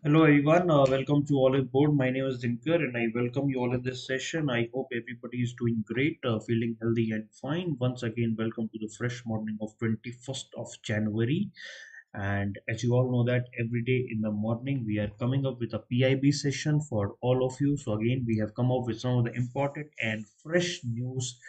Hello everyone, welcome to Oliveboard. My name is Dinkar and I welcome you all in this session. I hope everybody is doing great, feeling healthy and fine. Once again, welcome to the fresh morning of 21st of January. And as you all know that every day in the morning we are coming up with a PIB session for all of you. So again, we have come up with some of the important and fresh news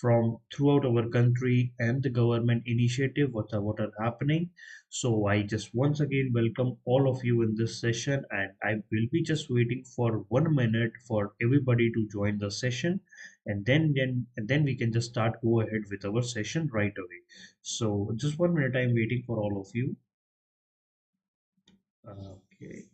from throughout our country and the government initiative what are happening. So I just once again welcome all of you in this session, and I will be just waiting for 1 minute for everybody to join the session, and then we can just start go ahead with our session right away. So just 1 minute, I'm waiting for all of you. Okay.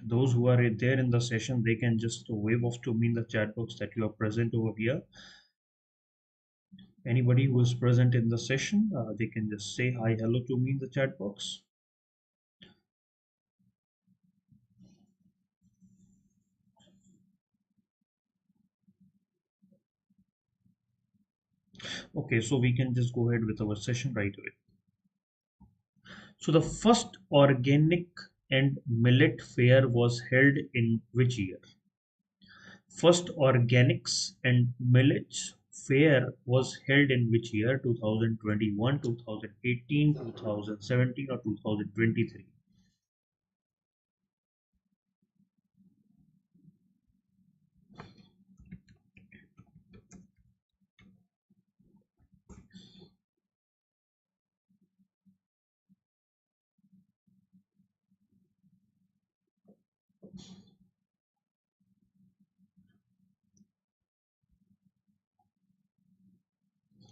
Those who are there in the session, they can just wave off to me in the chat box that you are present over here. Anybody who is present in the session, they can just say hi, hello to me in the chat box. Okay, so we can just go ahead with our session right away. So the first organic and millet fair was held in which year? First organics and millets fair was held in which year? 2021, 2018, 2017, or 2023?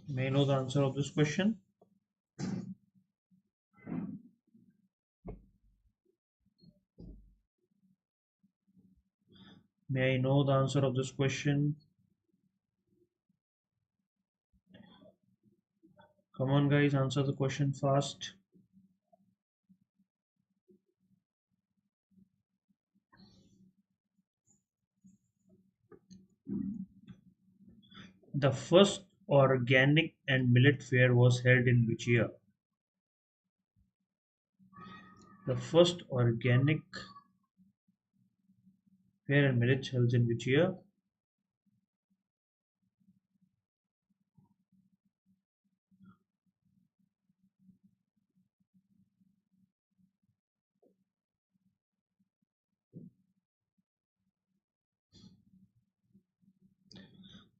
May I know the answer of this question? May I know the answer of this question? Come on, guys, answer the question fast. The first organic and millet fair was held in which year? The first organic fair and millet held in which year?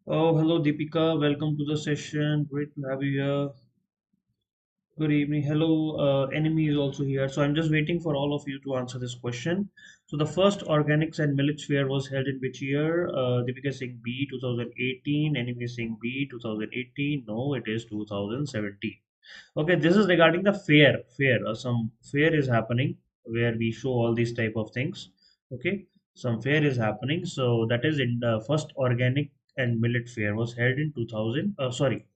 Oh, hello Deepika. Welcome to the session. Great to have you here. Good evening. Hello, enemy is also here. So I'm just waiting for all of you to answer this question. So the first organics and millets fair was held in which year? Deepika is saying B 2018. Enemy is saying B 2018. No, it is 2017. Okay, this is regarding the fair. Some fair is happening where we show all these type of things. Okay, some fair is happening. So that is in the first organic and millet fair was held in 2000. Sorry,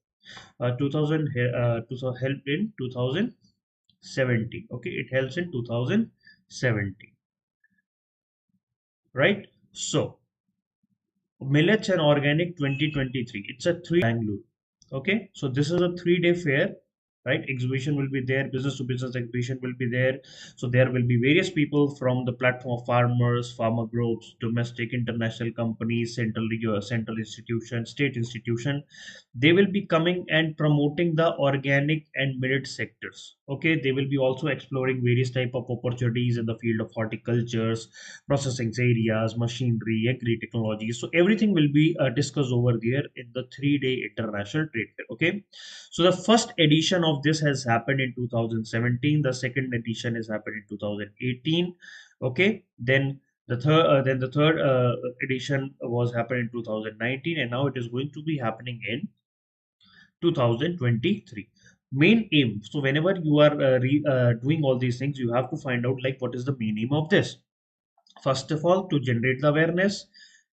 2000 held in 2017. Okay, it helps in 2017, right? So millets and organic 2023. It's a Bangalore. Okay, so this is a 3 day fair, right? Exhibition will be there, business to business exhibition will be there. So there will be various people from the platform of farmers, farmer groups, domestic, international companies, central institution, state institution. They will be coming and promoting the organic and millet sectors. Okay, they will be also exploring various type of opportunities in the field of horticultures, processing areas, machinery, agri technology. So everything will be discussed over there in the 3 day international trade fair. Okay, so the first edition of this has happened in 2017. The second edition has happened in 2018. Okay, then the third edition was happened in 2019, and now it is going to be happening in 2023. Main aim. So whenever you are doing all these things, you have to find out like what is the meaning of this. First of all, to generate the awareness,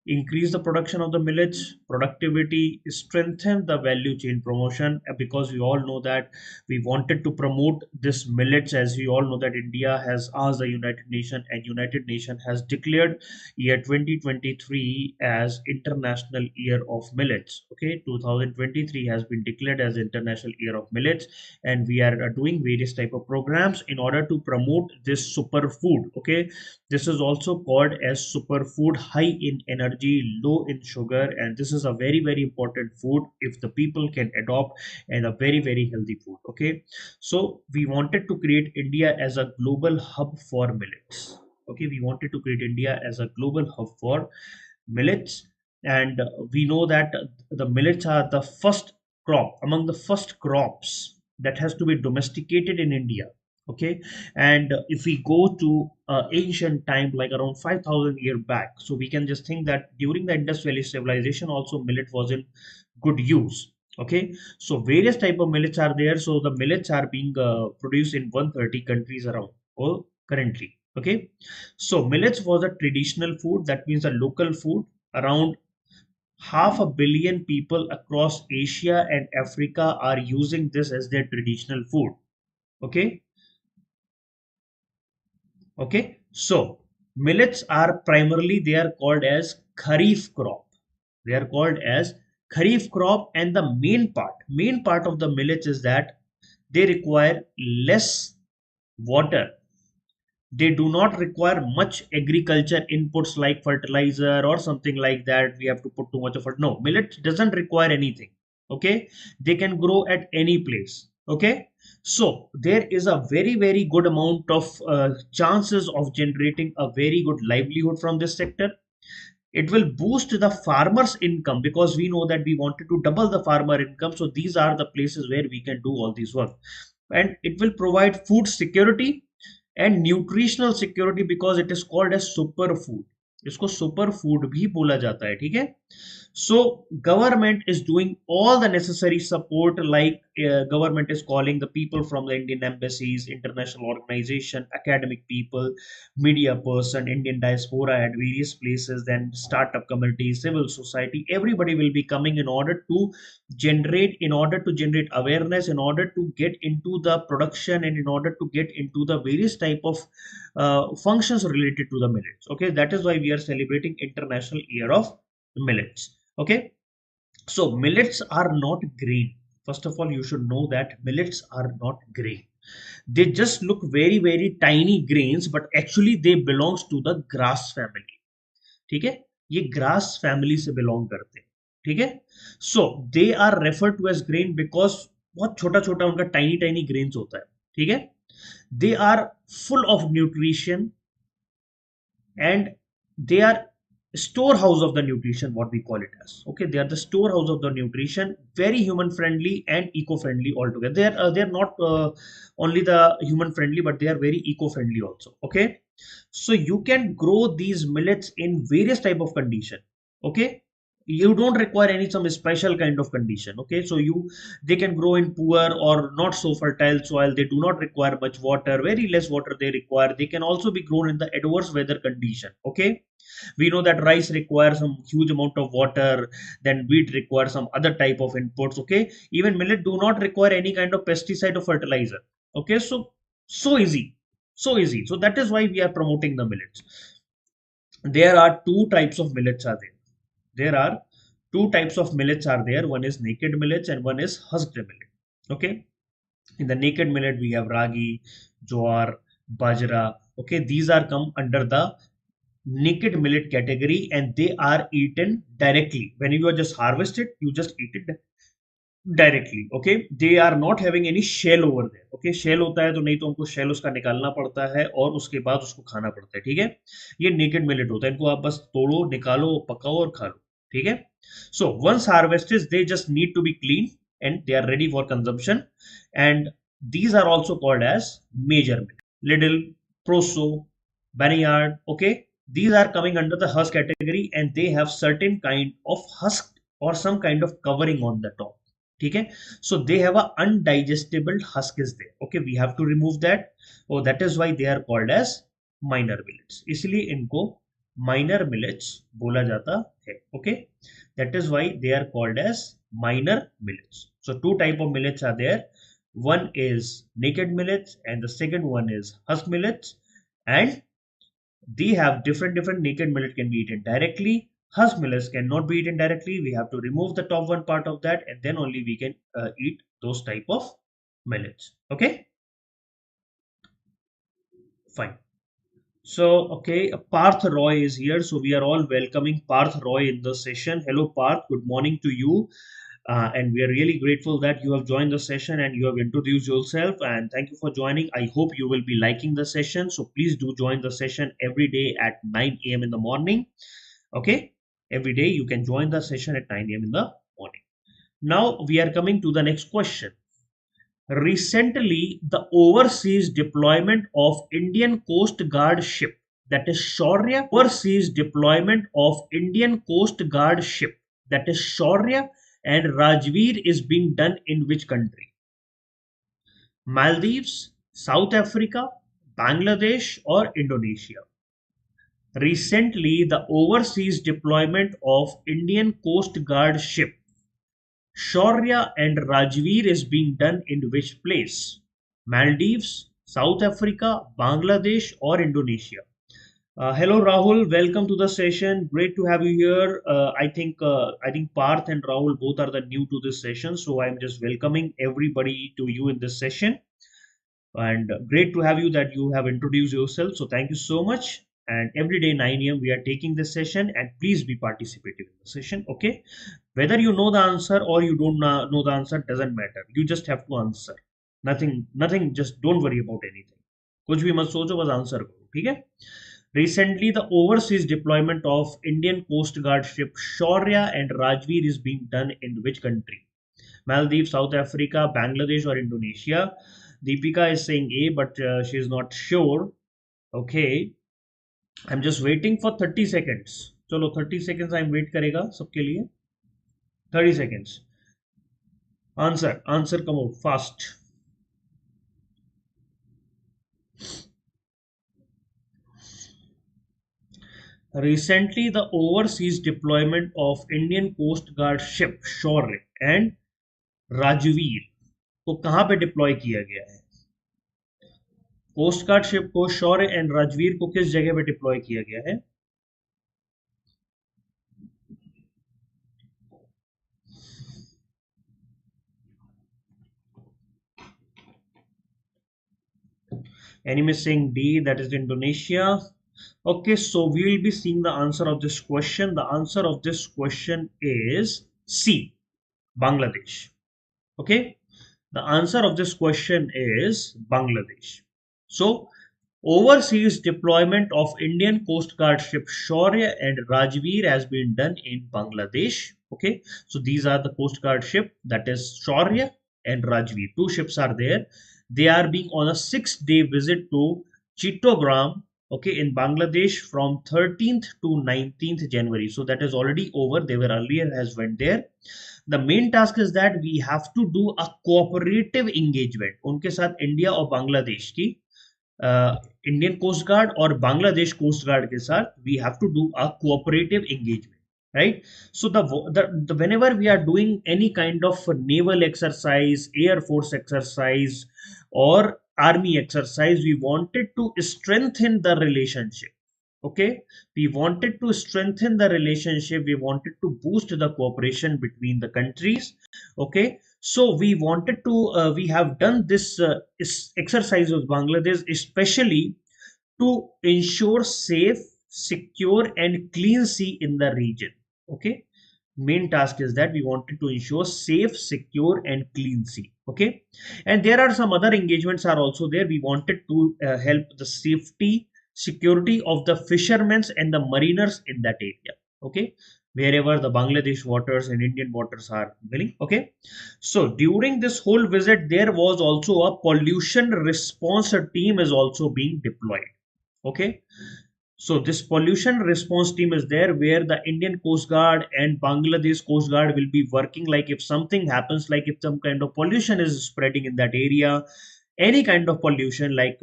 increase the production of the millets, productivity, strengthen the value chain promotion, because we all know that we wanted to promote this millets, as we all know that India has asked the United Nations, and United Nations has declared year 2023 as International Year of Millets. Okay, 2023 has been declared as International Year of Millets, and we are doing various type of programs in order to promote this superfood. Okay, this is also called as superfood, high in energy, low in sugar, and this is a very important food if the people can adopt, and a very healthy food. Okay, so we wanted to create India as a global hub for millets. Okay, we wanted to create India as a global hub for millets, and we know that the millets are the first crop among the first crops that has to be domesticated in India. Okay, and if we go to ancient time, like around 5,000 year back, so we can just think that during the Indus Valley civilization also millet was in good use. Okay, so various type of millets are there. So the millets are being produced in 130 countries around currently. Okay, so millets was a traditional food, that means a local food. Around half a billion people across Asia and Africa are using this as their traditional food. Okay, okay, so millets are primarily, they are called as kharif crop. They are called as kharif crop, and the main part of the millets is that they require less water. They do not require much agriculture inputs like fertilizer or something like that. We have to put too much of it. No, millet doesn't require anything. Okay, they can grow at any place. Okay, so there is a very good amount of chances of generating a very good livelihood from this sector. It will boost the farmers income, because we know that we wanted to double the farmer income. So these are the places where we can do all this work, and it will provide food security and nutritional security, because it is called as super food. इसको super food भी बोला जाता है, ठीक है. So government is doing all the necessary support, like government is calling the people from the Indian embassies, international organization, academic people, media person, Indian diaspora at various places, then startup community, civil society. Everybody will be coming in order to generate awareness, in order to get into the production, and in order to get into the various type of functions related to the millets. Okay, that is why we are celebrating International Year of Millets. Okay, so millets are not grain. First of all, you should know that millets are not grain. They just look very tiny grains, but actually they belongs to the grass family. ठीक है, ये grass family से belong करते हैं. ठीक है, so they are referred to as grain because बहुत छोटा छोटा उनका tiny grains होता है. ठीक है, they are full of nutrition, and they are storehouse of the nutrition, what we call it as. Okay, they are the storehouse of the nutrition, very human friendly and eco friendly altogether. They are not only the human friendly, but they are very eco friendly also. Okay, so you can grow these millets in various type of condition. Okay, you don't require any some special kind of condition. Okay, so they can grow in poor or not so fertile soil. They do not require much water, very less water they require. They can also be grown in the adverse weather condition. Okay, we know that rice requires some huge amount of water, then wheat requires some other type of inputs. Okay, even millet do not require any kind of pesticide or fertilizer. Okay, so easy, so that is why we are promoting the millets. There are two types of millets are there are two types of millets are there. One is naked millets and one is husked millet. Okay, in the naked millet we have ragi, jowar, bajra. Okay, these are come under the naked millet category, and they are eaten directly. When you are just harvested, you just eat it directly. Okay, they are not having any shell over there. Okay, shell होता है तो नहीं तो हमको shell उसका निकालना पड़ता है और उसके बाद उसको खाना पड़ता है. ठीक है, ये नेकेड मिलेट होता है. इनको आप बस तोड़ो, निकालो, पकाओ और खा लो. ठीक है, so once harvested they just need to be clean and they are ready for consumption, and these are also called as major millet. Lidl, Proso, Barnyard. Okay, these are coming under the husk category, and they have certain kind of husk or some kind of covering on the top. ठीक है, so they have a undigestible husk is there. Okay, we have to remove that. Oh, that is why they are called as minor millets. इसलिए इनको minor millets बोला जाता है. Okay, that is why they are called as minor millets. So two type of millets are there. One is naked millets and the second one is husk millets, and they have different naked millet can be eaten directly. Husk millets cannot be eaten directly. We have to remove the top one part of that, and then only we can eat those type of millets. Okay, fine. So, okay, Parth Roy is here. So, we are all welcoming Parth Roy in the session. Hello, Parth. Good morning to you. And we are really grateful that you have joined the session and you have introduced yourself. And thank you for joining. I hope you will be liking the session. So, please do join the session every day at 9 a.m. in the morning. Okay, every day you can join the session at 9 a.m. in the morning. Now, we are coming to the next question. Recently, the overseas deployment of Indian Coast Guard ship, that is Shaurya, overseas deployment of Indian Coast Guard ship, that is Shaurya and Rajveer, is being done in which country? Maldives, South Africa, Bangladesh, or Indonesia? Recently, the overseas deployment of Indian Coast Guard ship Shaurya and Rajveer is being done in which place? Maldives, South Africa, Bangladesh, or Indonesia? Hello Rahul, welcome to the session. Great to have you here. I think Parth and Rahul both are the new to this session, so I'm just welcoming everybody to you in this session. And great to have you that you have introduced yourself. So thank you so much. And every day 9 a.m. we are taking this session, and please be participating in the session. Okay, whether you know the answer or you don't know the answer doesn't matter. You just have to answer. Nothing. Just don't worry about anything. कुछ भी मत सोचो, बस answer करो. ठीक है. Recently, the overseas deployment of Indian Coast Guard ship Shaurya and Rajveer is being done in which country? Maldives, South Africa, Bangladesh, or Indonesia? Deepika is saying A, but she is not sure. Okay, I'm just waiting for 30 seconds. चलो 30 seconds I'm wait करेगा सबके लिए. 30 seconds. Answer, come on, fast. Recently, the overseas deployment of Indian Coast Guard ship Shaurya and Rajveer को कहाँ पे deploy किया गया है? कोस्ट गार्ड शिप को शौर्य एंड राजवीर को किस जगह पे डिप्लॉय किया गया है? Any missing D, that is Indonesia. Okay, so we will be seeing the answer of this question. The answer of this question is C, Bangladesh. Okay, the answer of this question is Bangladesh. So, overseas deployment of Indian Coast Guard ship Shaurya and Rajveer has been done in Bangladesh. Okay, so these are the Coast Guard ship, that is Shaurya and Rajveer. Two ships are there. They are being on a 6-day visit to Chittagong, okay, in Bangladesh from 13th to 19th January. So that is already over. They were earlier has went there. The main task is that we have to do a cooperative engagement. उनके साथ India और बांग्लादेश की Indian coast guard और Bangladesh coast guard के साथ we have to do a cooperative engagement, right? So the whenever we are doing any kind of naval exercise, air force exercise, or army exercise, we wanted to strengthen the relationship. Okay, we wanted to strengthen the relationship, we wanted to boost the cooperation between the countries. Okay, so we wanted to we have done this exercise with Bangladesh especially to ensure safe, secure and clean sea in the region. Okay, main task is that we wanted to ensure safe, secure and clean sea. Okay, and there are some other engagements are also there. We wanted to help the safety, security of the fishermen and the mariners in that area. Okay, wherever the Bangladesh waters and Indian waters are milling. Okay, so during this whole visit there was also a pollution response team is also being deployed. Okay, so this pollution response team is there where the Indian Coast Guard and Bangladesh Coast Guard will be working. Like if something happens, like if some kind of pollution is spreading in that area, any kind of pollution like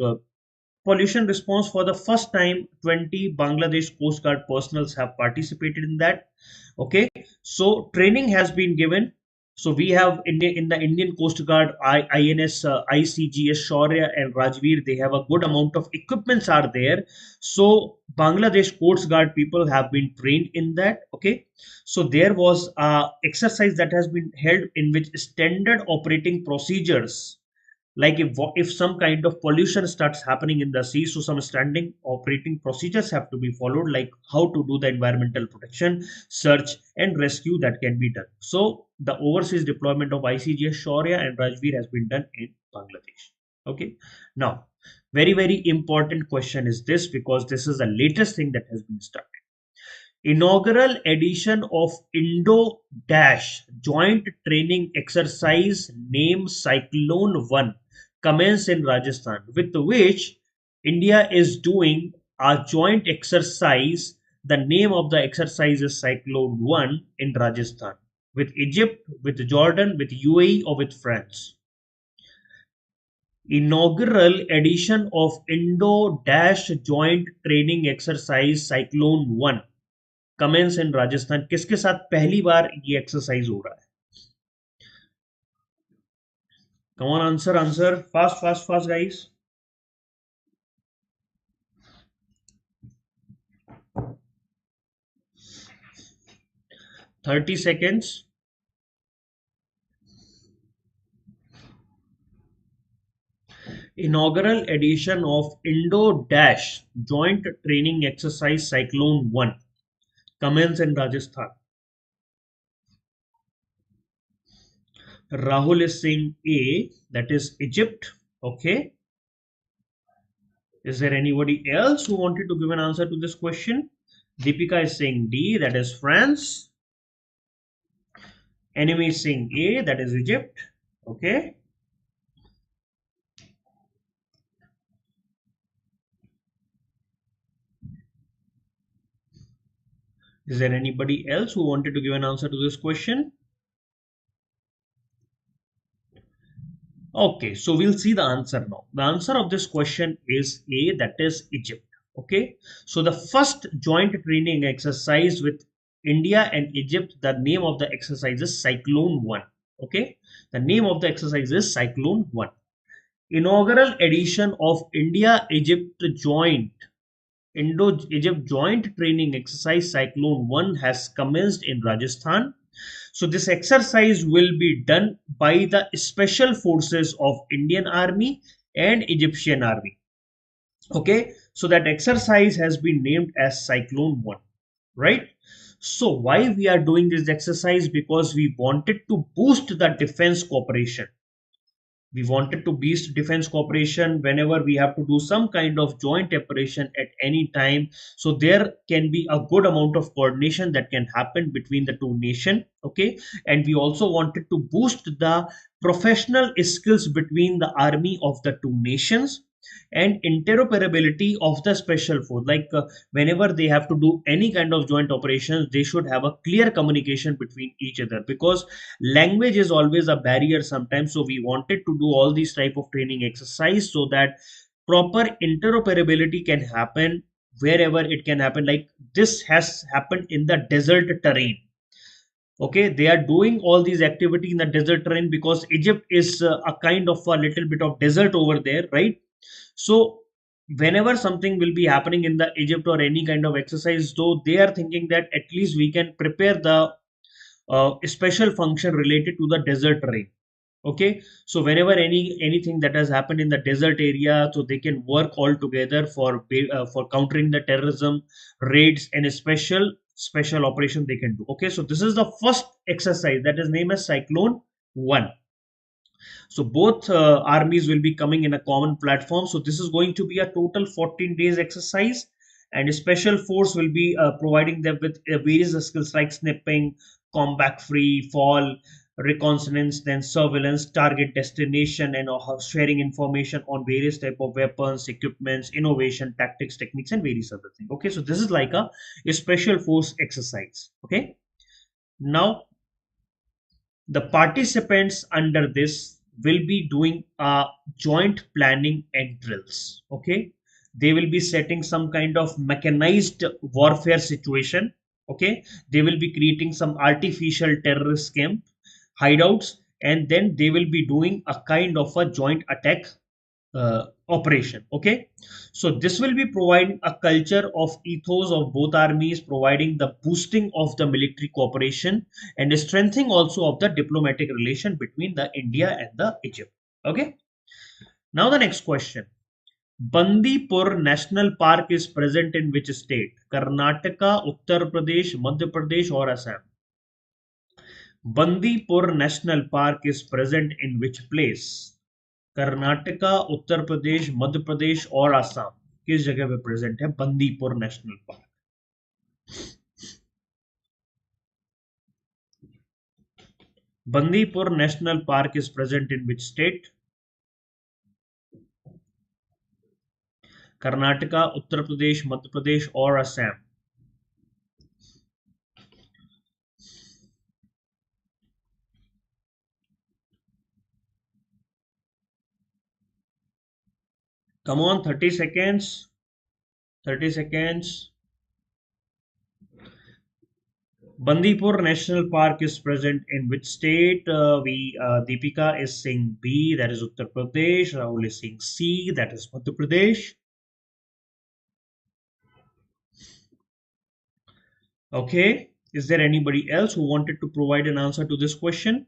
pollution response, for the first time 20 Bangladesh Coast Guard personals have participated in that. Okay, so training has been given. So we have in the Indian Coast Guard, INS, ICGS, Shaurya and Rajveer, they have a good amount of equipments are there. So Bangladesh Coast Guard people have been trained in that. Okay, so there was a exercise that has been held in which standard operating procedures, like if some kind of pollution starts happening in the sea, so some standing operating procedures have to be followed, like how to do the environmental protection, search and rescue that can be done. So the overseas deployment of ICGS Shaurya and Rajveer has been done in Bangladesh. Okay, now very important question is this, because this is the latest thing that has been started. Inaugural edition of Indo Dash Joint Training Exercise named Cyclone 1 commenced in Rajasthan, with which India is doing a joint exercise. The name of the exercise is Cyclone 1 in Rajasthan, with Egypt, with Jordan, with UAE, or with France. Inaugural edition of Indo Dash Joint Training Exercise Cyclone 1 commence इन राजस्थान, किसके साथ पहली बार ये exercise हो रहा है? Come on, answer fast guys. 30 seconds. Inaugural edition of Indo Dash Joint Training Exercise Cyclone 1 commenced in Rajasthan. Rahul is saying A, that is Egypt. Okay. Is there anybody else who wanted to give an answer to this question? Deepika is saying D, that is France. Enemy is saying A, that is Egypt. Okay. Is there anybody else who wanted to give an answer to this question? Okay, so we'll see the answer now. The answer of this question is A, that is Egypt. Okay, so the first joint training exercise with India and Egypt, the name of the exercise is Cyclone 1. Okay, the name of the exercise is Cyclone 1. Inaugural edition of India-Egypt joint Indo-Egypt joint training exercise Cyclone 1 has commenced in Rajasthan. So this exercise will be done by the special forces of Indian Army and Egyptian Army. Okay, so that exercise has been named as Cyclone 1, right? So why we are doing this exercise? Because we wanted to boost the defense cooperation. We wanted to boost defense cooperation whenever we have to do some kind of joint operation at any time. So there can be a good amount of coordination that can happen between the two nations. Okay, and we also wanted to boost the professional skills between the army of the two nations and interoperability of the special force. Like whenever they have to do any kind of joint operations, they should have a clear communication between each other, because language is always a barrier sometimes. So we wanted to do all these type of training exercise so that proper interoperability can happen wherever it can happen. Like this has happened in the desert terrain. Okay, they are doing all these activity in the desert terrain because Egypt is a kind of a little bit of desert over there, right? So whenever something will be happening in the Egypt or any kind of exercise, though they are thinking that at least we can prepare the special function related to the desert terrain. Okay, so whenever anything that has happened in the desert area, so they can work all together for countering the terrorism, raids, and a special operation they can do. Okay, so this is the first exercise that is named as Cyclone 1. So both armies will be coming in a common platform. So this is going to be a total 14 days exercise, and a special force will be providing them with various skills like sniping, combat free fall, reconnaissance, then surveillance, target destination, and sharing information on various type of weapons, equipments, innovation, tactics, techniques, and various other things. Okay, so this is like a special force exercise. Okay, now the participants under this will be doing joint planning and drills. Okay, They will be setting some kind of mechanized warfare situation. Okay, they will be creating some artificial terrorist camp hideouts, and then they will be doing a kind of a joint attack operation. Okay, so this will be providing a culture of ethos of both armies, providing the boosting of the military cooperation and strengthening also of the diplomatic relation between the India and the Egypt. Okay, now the next question. Bandipur National Park is present in which state? Karnataka, Uttar Pradesh, Madhya Pradesh, or Assam? Bandipur National Park is present in which place? Karnataka, Uttar Pradesh, Madhya Pradesh और असम किस जगह पे present है Bandipur national park? Bandipur National Park is present in which state? Karnataka, Uttar Pradesh, Madhya Pradesh, or Assam? Come on, 30 seconds. 30 seconds. Bandipur National Park is present in which state? Deepika is saying B, that is Uttar Pradesh. Rahul is saying C, that is Madhya Pradesh. Okay, is there anybody else who wanted to provide an answer to this question?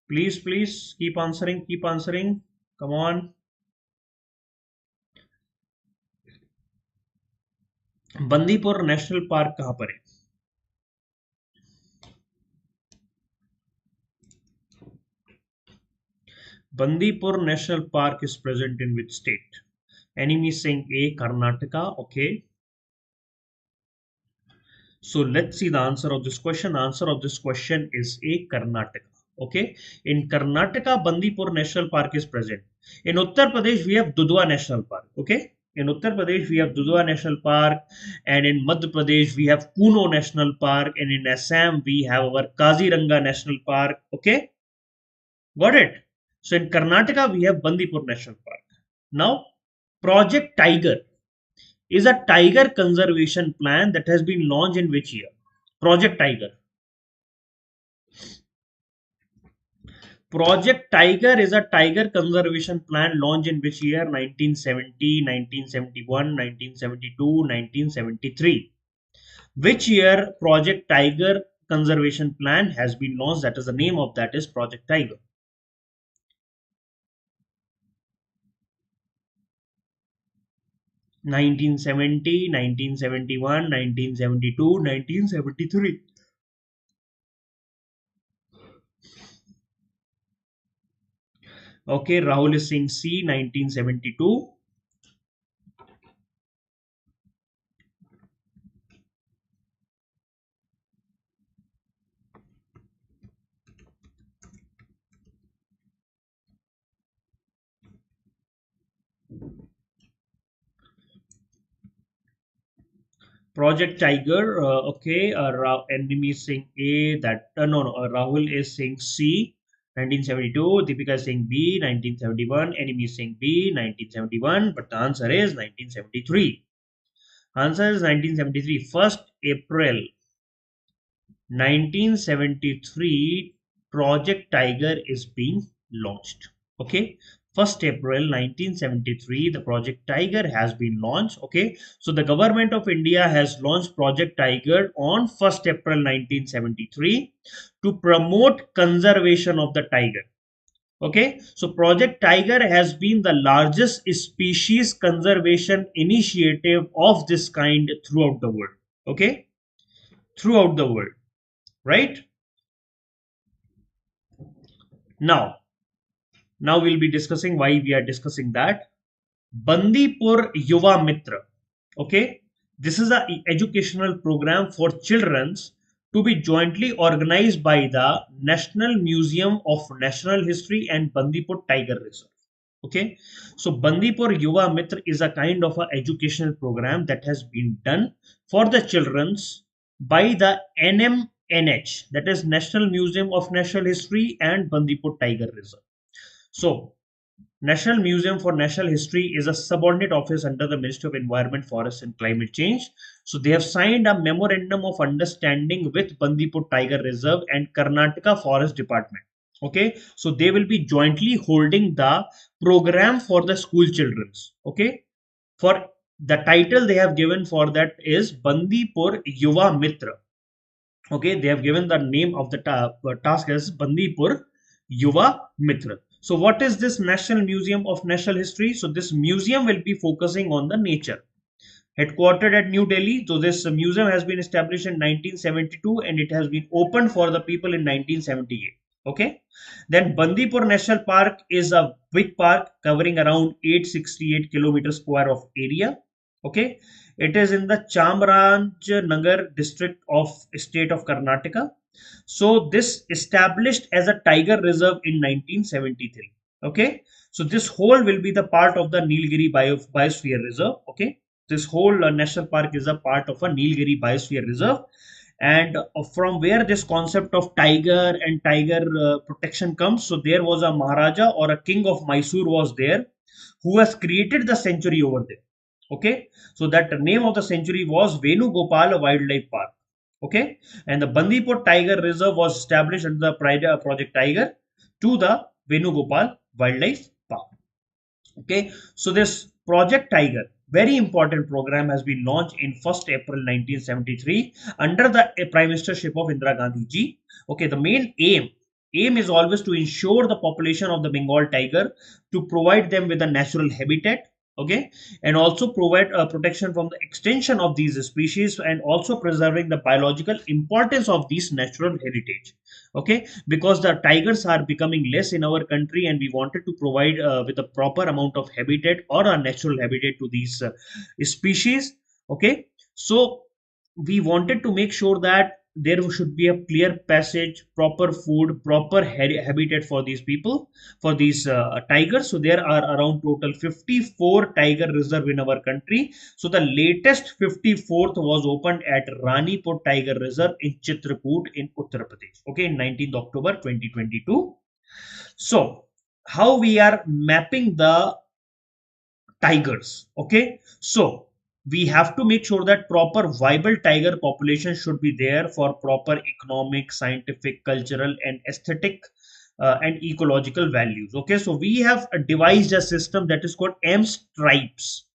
Please, please keep answering, keep answering. Come on. Bandipur national park कहां पर है? Bandipur National Park is present in which state? Enemy saying A, Karnataka. Okay. So let's see the answer of this question. The answer of this question is A, Karnataka. Okay. In Karnataka, Bandipur National Park is present. In Uttar Pradesh, we have Dudhwa National Park. Okay. In Uttar Pradesh, we have Dudhwa National Park, and in Madhya Pradesh, we have Kuno National Park, and in Assam, we have our Kaziranga National Park. Okay. Got it? So in Karnataka, we have Bandipur National Park. Now, Project Tiger is a tiger conservation plan that has been launched in which year? Project Tiger. Project Tiger is a tiger conservation plan launched in which year? 1970, 1971, 1972, 1973. Which year Project Tiger conservation plan has been launched? That is the name of that is Project Tiger. 1970, 1971, 1972, 1973. Okay, Rahul is saying C, 1972. Project Tiger, okay, enemy is saying A, that, no, Rahul is saying C, 1972, Deepika is saying B, 1971, enemy is saying B, 1971, but the answer is 1973. Answer is 1973, 1st April 1973, Project Tiger is being launched. Okay, 1st April 1973, the Project Tiger has been launched. Okay, so the government of India has launched Project Tiger on 1st April 1973 to promote conservation of the tiger. Okay, so Project Tiger has been the largest species conservation initiative of this kind throughout the world. Okay, throughout the world, right? Now we'll be discussing why we are discussing that. Bandipur Yuva Mitra. Okay, this is an educational program for children to be jointly organized by the National Museum of Natural History and Bandipur Tiger Reserve. Okay, so Bandipur Yuva Mitra is a kind of an educational program that has been done for the children's by the NMNH, that is National Museum of Natural History and Bandipur Tiger Reserve. So National Museum for National History is a subordinate office under the Ministry of Environment, Forest and Climate Change. So they have signed a memorandum of understanding with Bandipur Tiger Reserve and Karnataka Forest Department. Okay, so they will be jointly holding the program for the school childrens. Okay, for the title they have given for that is Bandipur Yuva Mitra. Okay, they have given the name of the task as Bandipur Yuva Mitra. So what is this National Museum of National History? So this museum will be focusing on the nature. Headquartered at New Delhi, so this museum has been established in 1972 and it has been opened for the people in 1978. Okay, then Bandipur National Park is a big park covering around 868 kilometers square of area. Okay, it is in the Chamarajanagar district of state of Karnataka. So this established as a tiger reserve in 1973. Okay, so this whole will be the part of the Nilgiri Biosphere Reserve. Okay, this whole national park is a part of a Nilgiri Biosphere Reserve, and from where this concept of tiger and tiger protection comes. So there was a Maharaja or a king of Mysore was there who has created the sanctuary over there. Okay, so that name of the sanctuary was Venugopal Wildlife Park. Okay, and the Bandipur Tiger Reserve was established under the Project Tiger to the Venugopal Wildlife Park. Okay, so this Project Tiger, very important program, has been launched in 1st April 1973 under the Prime Ministership of Indira Gandhi ji. Okay, the main aim is always to ensure the population of the Bengal tiger, to provide them with a natural habitat. Okay, and also provide protection from the extension of these species, and also preserving the biological importance of these natural heritage. Okay, because the tigers are becoming less in our country and we wanted to provide with a proper amount of habitat or a natural habitat to these species. Okay, so we wanted to make sure that there should be a clear passage, proper food, proper habitat for these people, for these tigers. So there are around total 54 tiger reserve in our country. So the latest 54th was opened at Ranipur Tiger Reserve in Chitrakoot in Uttar Pradesh. Okay, in 19th October 2022. So how we are mapping the tigers? Okay, so we have to make sure that proper viable tiger population should be there for proper economic, scientific, cultural and aesthetic and ecological values. Okay, so we have devised a system that is called M stripes.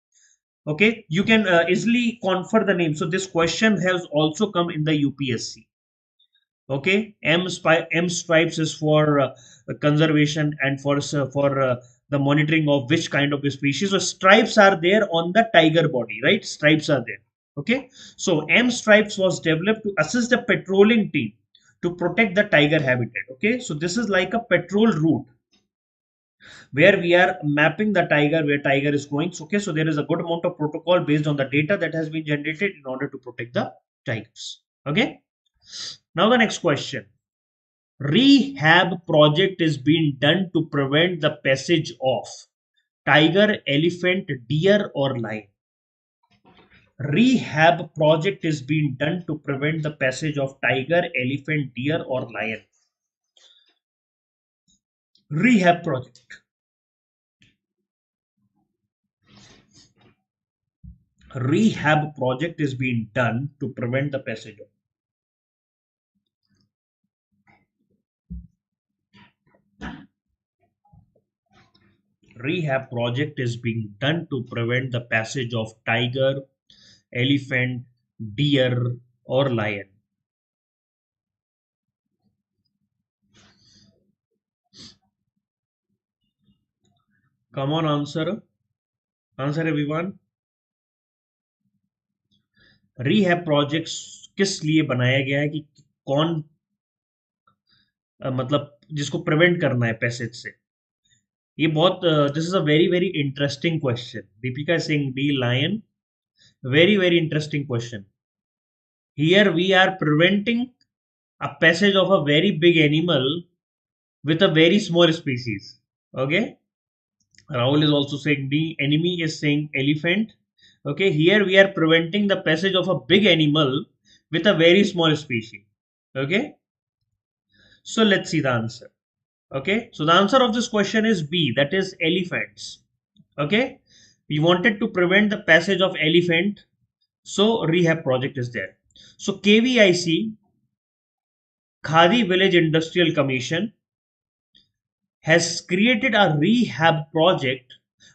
Okay, you can easily confer the name. So this question has also come in the UPSC. Okay, M stripes is for conservation and for the monitoring of which kind of a species. So stripes are there on the tiger body, right? Stripes are there. Okay, so M stripes was developed to assist the patrolling team to protect the tiger habitat. Okay, so this is like a patrol route where we are mapping the tiger, where tiger is going. So, okay, so there is a good amount of protocol based on the data that has been generated in order to protect the tigers. Okay, now the next question. Rehab project is being done to prevent the passage of tiger, elephant, deer or lion. Rehab project is being done to prevent the passage of tiger, elephant, deer or lion. Rehab project. Rehab project is being done to prevent the passage of. Rehab project is being done to prevent the passage of tiger, elephant, deer or lion. Come on, answer. Answer everyone. Rehab projects किस लिए बनाया गया है, कि कौन मतलब जिसको prevent करना है पैसेज से. ये बहुत this is a very very interesting question. Deepika Singh डी लायन, very very interesting question. Here we are preventing a passage of a very big animal with a very small species. Okay, Rahul is also saying the enemy is saying elephant. Okay, here we are preventing the passage of a big animal with a very small species. Okay, so let's see the answer. Okay, so the answer of this question is B, that is elephants. Okay, we wanted to prevent the passage of elephant, so rehab project is there. So KVIC, Khadi Village Industrial Commission, has created a rehab project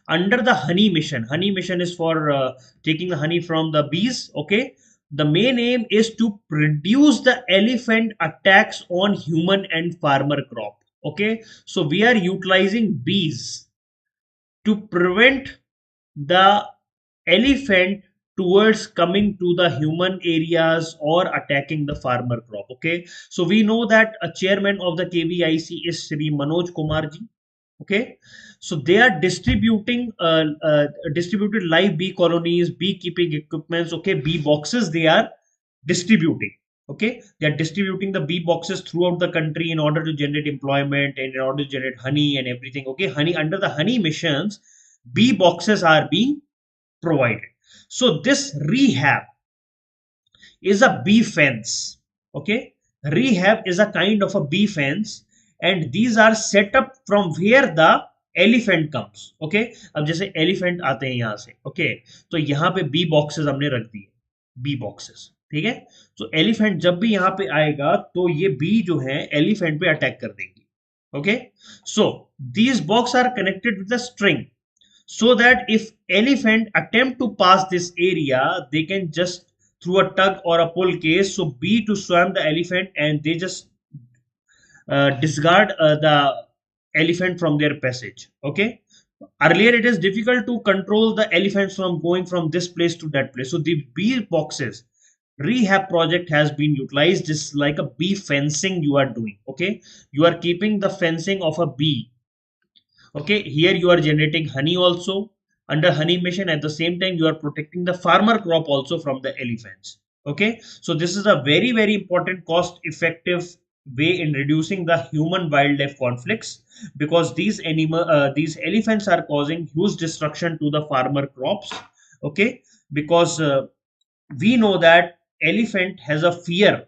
under the honey mission. Honey mission is for taking the honey from the bees. Okay, the main aim is to reduce the elephant attacks on human and farmer crop. Okay, so we are utilizing bees to prevent the elephant towards coming to the human areas or attacking the farmer crop. Okay, so we know that a chairman of the KVIC is Shri Manoj Kumarji. Okay, so they are distributing distributed live bee colonies, beekeeping equipments. Okay, bee boxes they are distributing. Okay, they are distributing the bee boxes throughout the country in order to generate employment and in order to generate honey and everything. Okay, honey, under the honey missions, bee boxes are being provided. So this rehab is a bee fence. Okay, rehab is a kind of a bee fence, and these are set up from where the elephant comes. Okay, अब जैसे elephant आते हैं यहाँ से. Okay, तो यहाँ पे bee boxes हमने रख दिए, bee boxes. ठीक है, तो elephant जब भी यहाँ पे आएगा तो ये bee जो है elephant पे अटैक कर देंगी. Okay, so these boxes are connected with a string, so that if elephant attempt to pass this area, they can just through a tug or a pull case, so bee to swam the elephant and they just discard the elephant from their passage. Okay, earlier it is difficult to control the elephants from going from this place to that place, so the bee boxes rehab project has been utilized. Just like a bee fencing you are doing. Okay, you are keeping the fencing of a bee. Okay, here you are generating honey also under honey mission. At the same time, you are protecting the farmer crop also from the elephants. Okay, so this is a very important cost effective way in reducing the human wildlife conflicts, because these elephants are causing huge destruction to the farmer crops. Okay, because we know that elephant has a fear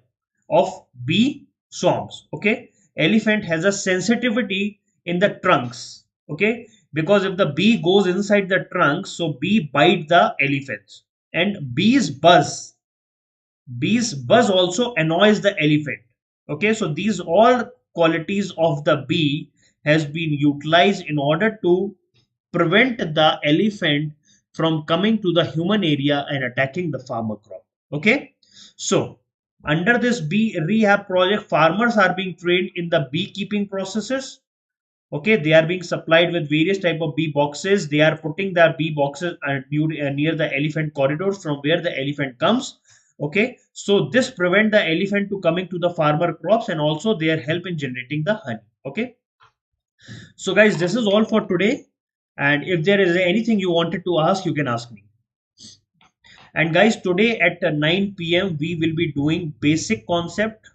of bee swarms. Okay, elephant has a sensitivity in the trunks. Okay, because if the bee goes inside the trunk, so bee bite the elephants, and bees buzz also annoys the elephant. Okay, so these all qualities of the bee has been utilized in order to prevent the elephant from coming to the human area and attacking the farmer crop. Okay, so under this bee rehab project, farmers are being trained in the beekeeping processes. Okay, they are being supplied with various type of bee boxes. They are putting the bee boxes near the elephant corridors from where the elephant comes. Okay, so this prevent the elephant to coming to the farmer crops, and also their help in generating the honey. Okay, so guys, this is all for today, and if there is anything you wanted to ask, you can ask me. And guys, today at 9 p.m. we will be doing basic concept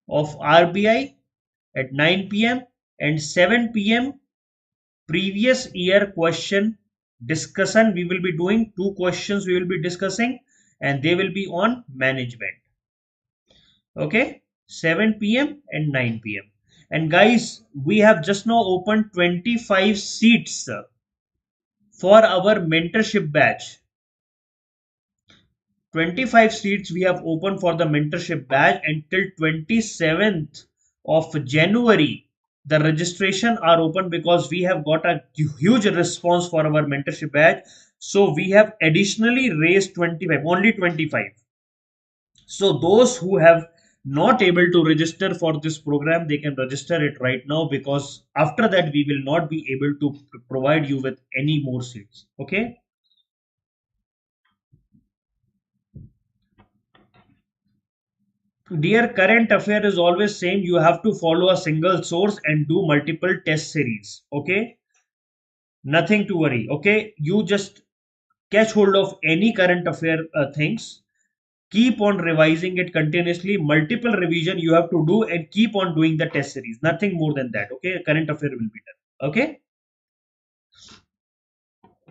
of RBI at 9 p.m. and 7 p.m. previous year question discussion. We will be doing two questions we will be discussing, and they will be on management. Okay, 7 p.m. and 9 p.m. And guys, we have just now opened 25 seats for our mentorship batch. 25 seats we have opened for the mentorship batch until 27th of January. The registration are open because we have got a huge response for our mentorship batch. So we have additionally raised 25, only 25. So those who have not able to register for this program, they can register it right now, because after that we will not be able to provide you with any more seats. Okay. Dear, current affair is always same. You have to follow a single source and do multiple test series. Okay, nothing to worry. Okay, you just catch hold of any current affair things. Keep on revising it continuously. Multiple revision you have to do, and keep on doing the test series. Nothing more than that. Okay, current affair will be done. Okay,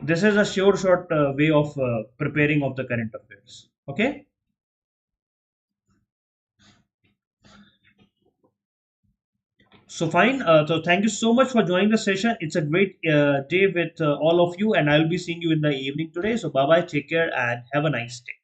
this is a short way of preparing of the current affairs. Okay. So fine. So thank you so much for joining the session. It's a great day with all of you, and I'll be seeing you in the evening today. So bye bye, take care, and have a nice day.